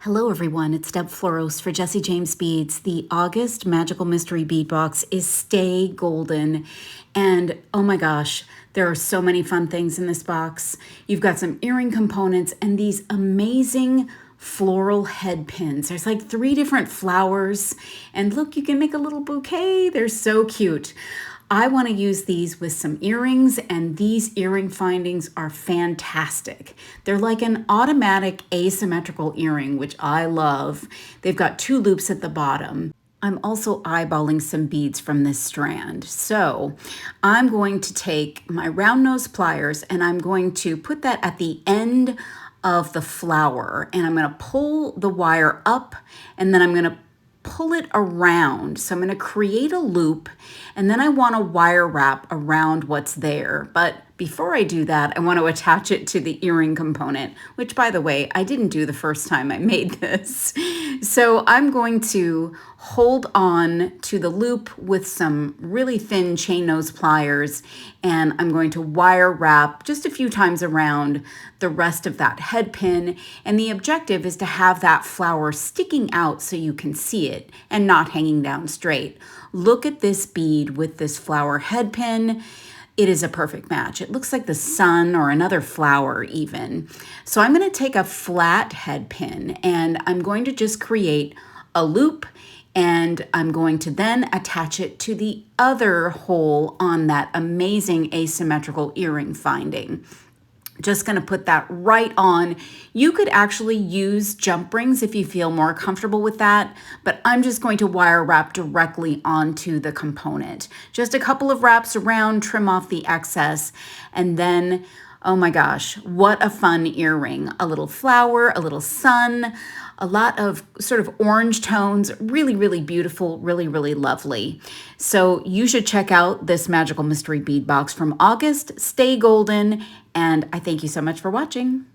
Hello everyone, it's Deb Floros for Jesse James Beads. The August Magical Mystery Bead Box is Stay Golden. And oh my gosh, there are so many fun things in this box. You've got some earring components and these amazing floral head pins. There's like 3 different flowers. And look, you can make a little bouquet. They're so cute. I want to use these with some earrings, and these earring findings are fantastic. They're like an automatic asymmetrical earring, which I love. They've got 2 loops at the bottom. I'm also eyeballing some beads from this strand. So I'm going to take my round nose pliers and I'm going to put that at the end of the flower, and I'm going to pull the wire up, and then I'm going to pull it around. So I'm going to create a loop, and then I want to wire wrap around what's there. But before I do that, I want to attach it to the earring component, which, by the way, I didn't do the first time I made this. So I'm going to hold on to the loop with some really thin chain nose pliers, and I'm going to wire wrap just a few times around the rest of that head pin. And the objective is to have that flower sticking out so you can see it and not hanging down straight. Look at this bead with this flower head pin. It is a perfect match. It looks like the sun or another flower even. So I'm going to take a flat head pin and I'm going to just create a loop, and I'm going to then attach it to the other hole on that amazing asymmetrical earring finding. Just going to put that right on. You could actually use jump rings if you feel more comfortable with that, but I'm just going to wire wrap directly onto the component. Just a couple of wraps around, trim off the excess, and then, oh my gosh, what a fun earring. A little flower, a little sun, a lot of sort of orange tones, really, really beautiful, really, really lovely. So you should check out this Magical Mystery Bead Box from August. Stay golden, and I thank you so much for watching.